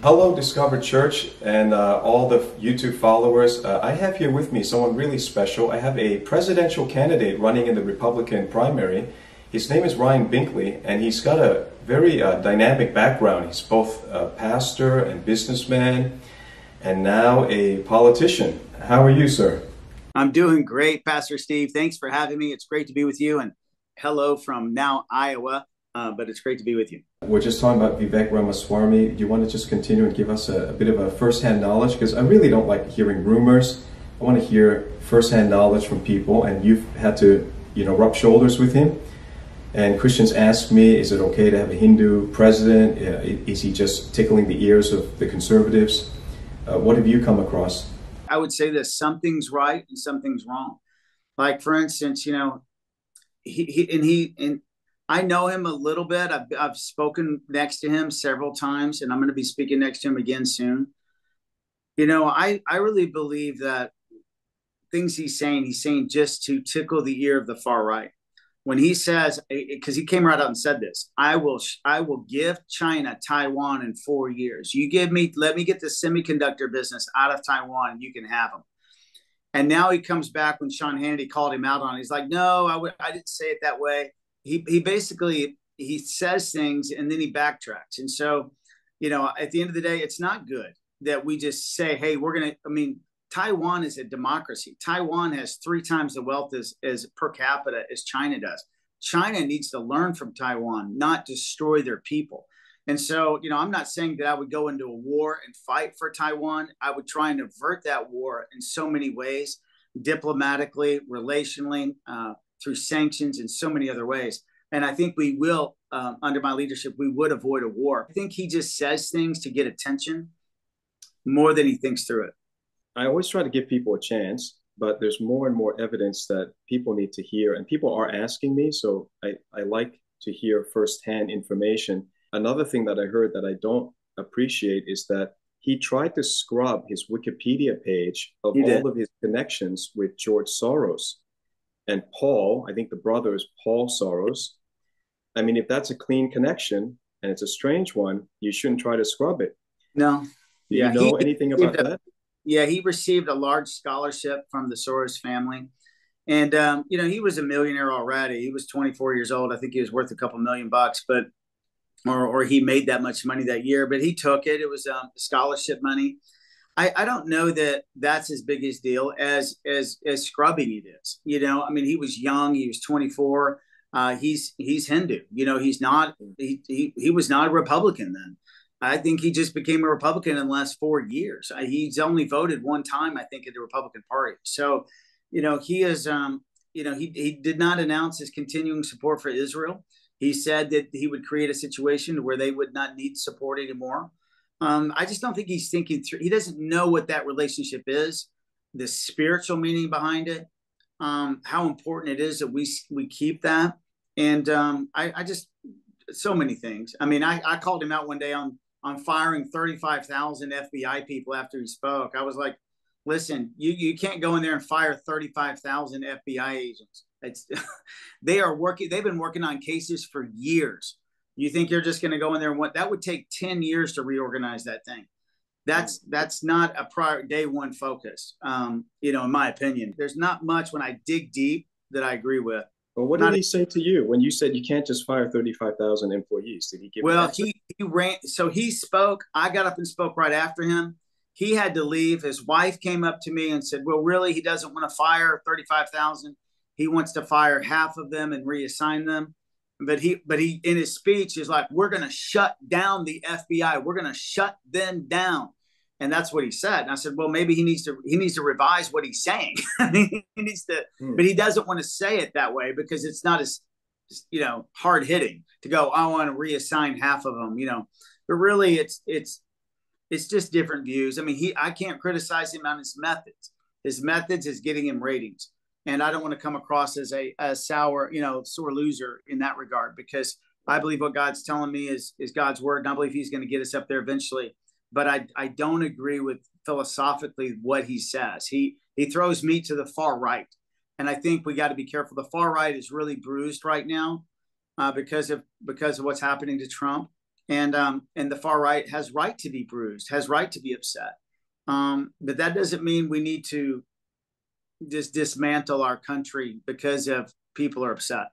Hello, Discover Church and all the YouTube followers. I have here with me someone really special. I have a presidential candidate running in the Republican primary. His name is Ryan Binkley, and he's got a very dynamic background. He's both a pastor and businessman, and now a politician. How are you, sir? I'm doing great, Pastor Steve. Thanks for having me. It's great to be with you, and hello from now Iowa, but it's great to be with you. We're just talking about VIVEK RAMASWAMY. Do you want to just continue and give us a bit of a first-hand knowledge? Because I really don't like hearing rumors. I want to hear first-hand knowledge from people, and you've had to, rub shoulders with him. And Christians ask me, is it okay to have a Hindu president? Is he just tickling the ears of the conservatives? What have you come across? I would say this: something's right and something's wrong. Like, for instance, I know him a little bit. I've spoken next to him several times, and I'm going to be speaking next to him again soon. I really believe that things he's saying just to tickle the ear of the far right. When he says, because he came right out and said this, I will give China Taiwan in 4 years. Let me get the semiconductor business out of Taiwan, and you can have them. And now he comes back when Sean Hannity called him out on it. He's like, no, I didn't say it that way. He basically says things and then he backtracks. And so, at the end of the day, it's not good that we just say, hey, Taiwan is a democracy. Taiwan has 3 times the wealth as per capita as China does. China needs to learn from Taiwan, not destroy their people. And so, I'm not saying that I would go into a war and fight for Taiwan. I would try and avert that war in so many ways, diplomatically, relationally, through sanctions, and so many other ways. And I think we will, under my leadership, we would avoid a war. I think he just says things to get attention more than he thinks through it. I always try to give people a chance, but there's more and more evidence that people need to hear, and people are asking me, so I like to hear firsthand information. Another thing that I heard that I don't appreciate is that he tried to scrub his Wikipedia page of all of his connections with George Soros and Paul. I think the brother is Paul Soros. I mean, if that's a clean connection and it's a strange one, you shouldn't try to scrub it. No. Do you know anything about that? Yeah, he received a large scholarship from the Soros family. And, he was a millionaire already. He was 24 years old. I think he was worth a couple $1 million, or he made that much money that year, but he took it. It was scholarship money. I don't know that that's as big a deal as scrubbing it is. He was young. He was 24. He's Hindu. He was not a Republican then. I think he just became a Republican in the last 4 years. He's only voted one time, I think, in the Republican Party. So, he is, he did not announce his continuing support for Israel. He said that he would create a situation where they would not need support anymore. I just don't think he's thinking through. He doesn't know what that relationship is, the spiritual meaning behind it, how important it is that we keep that. And I just, so many things. I called him out one day on firing 35,000 FBI people after he spoke. I was like, listen, you can't go in there and fire 35,000 FBI agents. They've been working on cases for years. You think you're just going to go in there and that would take 10 years to reorganize that thing. That's not a prior day one focus. In my opinion, there's not much when I dig deep that I agree with. Well, what did he say to you when you said you can't just fire 35,000 employees? Did he give? Well, he ran. So he spoke. I got up and spoke right after him. He had to leave. His wife came up to me and said, well, really, he doesn't want to fire 35,000. He wants to fire half of them and reassign them. But he in his speech is like, we're going to shut down the FBI. We're going to shut them down. And that's what he said. And I said, well, maybe he needs to revise what he's saying. He needs to, but he doesn't want to say it that way because it's not as, hard hitting to go, I want to reassign half of them, but really it's just different views. I can't criticize him on his methods. His methods is getting him ratings. And I don't want to come across as a sour, sore loser in that regard, because I believe what God's telling me is God's word. And I believe he's going to get us up there eventually. But I don't agree with philosophically what he says. He throws me to the far right. And I think we got to be careful. The far right is really bruised right now because of what's happening to Trump. and the far right has right to be bruised, has right to be upset. But that doesn't mean we need to just dismantle our country because of people are upset.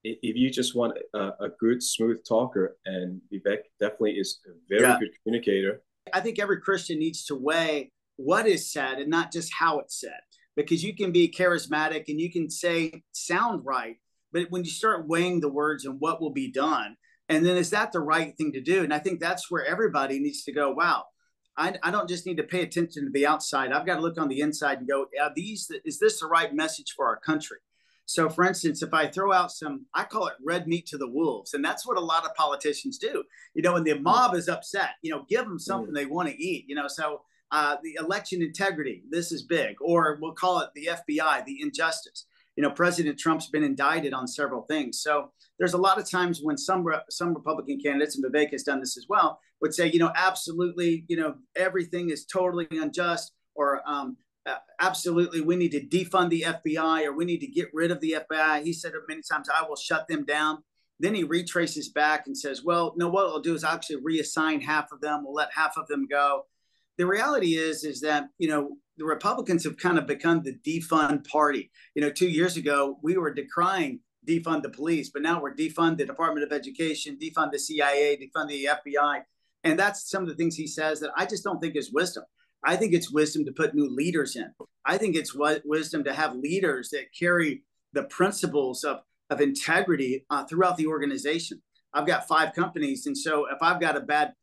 If you just want a good, smooth talker, and VIVEK definitely is a very Yeah. good communicator. I think every Christian needs to weigh what is said and not just how it's said, because you can be charismatic and you can sound right, but when you start weighing the words and what will be done, and then is that the right thing to do? And I think that's where everybody needs to go, wow, I don't just need to pay attention to the outside. I've got to look on the inside and go, is this the right message for our country? So, for instance, if I throw out I call it red meat to the wolves, and that's what a lot of politicians do. When the mob is upset, give them something they want to eat. So the election integrity, this is big, or we'll call it the FBI, the injustice. President Trump's been indicted on several things. So there's a lot of times when some Republican candidates, and VIVEK has done this as well, would say, absolutely, everything is totally unjust, or absolutely, we need to defund the FBI, or we need to get rid of the FBI. He said it many times, I will shut them down. Then he retraces back and says, well, no, what I'll do is actually reassign half of them. We'll let half of them go. The reality is that, the Republicans have kind of become the defund party. 2 years ago, we were decrying defund the police, but now we're defund the Department of Education, defund the CIA, defund the FBI. And that's some of the things he says that I just don't think is wisdom. I think it's wisdom to put new leaders in. I think it's wisdom to have leaders that carry the principles of integrity throughout the organization. I've got 5 companies. And so if I've got a bad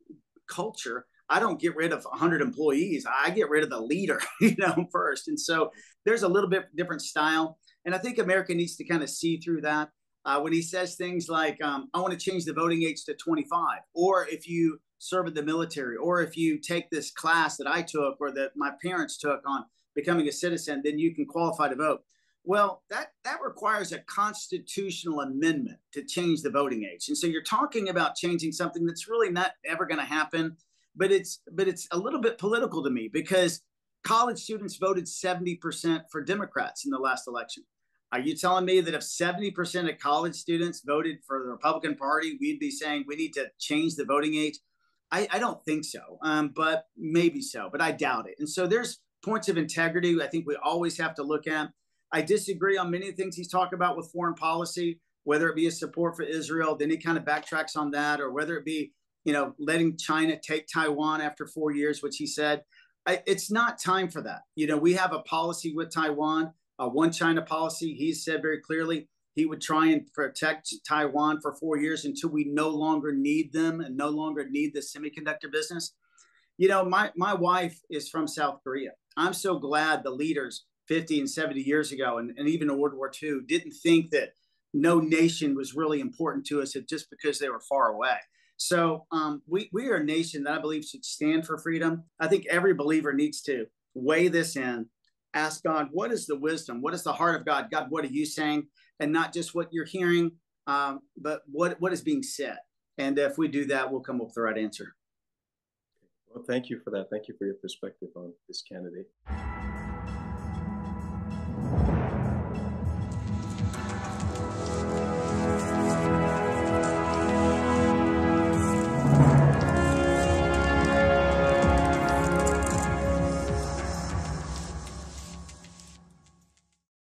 culture, I don't get rid of 100 employees. I get rid of the leader, first. And so there's a little bit different style. And I think America needs to kind of see through that. When he says things like, I want to change the voting age to 25, or if you serve in the military, or if you take this class that I took or that my parents took on becoming a citizen, then you can qualify to vote. Well, that requires a constitutional amendment to change the voting age. And so you're talking about changing something that's really not ever going to happen. But it's a little bit political to me, because college students voted 70% for Democrats in the last election. Are you telling me that if 70% of college students voted for the Republican Party, we'd be saying we need to change the voting age? I don't think so, but maybe so, but I doubt it. And so there's points of integrity I think we always have to look at. I disagree on many things he's talked about with foreign policy, whether it be a support for Israel, then he kind of backtracks on that, or whether it be letting China take Taiwan after 4 years, which he said, it's not time for that. We have a policy with Taiwan, a one China policy. He said very clearly he would try and protect Taiwan for 4 years until we no longer need them and no longer need the semiconductor business. My wife is from South Korea. I'm so glad the leaders 50 and 70 years ago, and even in World War II, didn't think that no nation was really important to us just because they were far away. So we are a nation that I believe should stand for freedom. I think every believer needs to weigh this in, ask God, what is the wisdom? What is the heart of God? God, what are you saying? And not just what you're hearing, but what is being said. And if we do that, we'll come up with the right answer. Well, thank you for that. Thank you for your perspective on this candidate.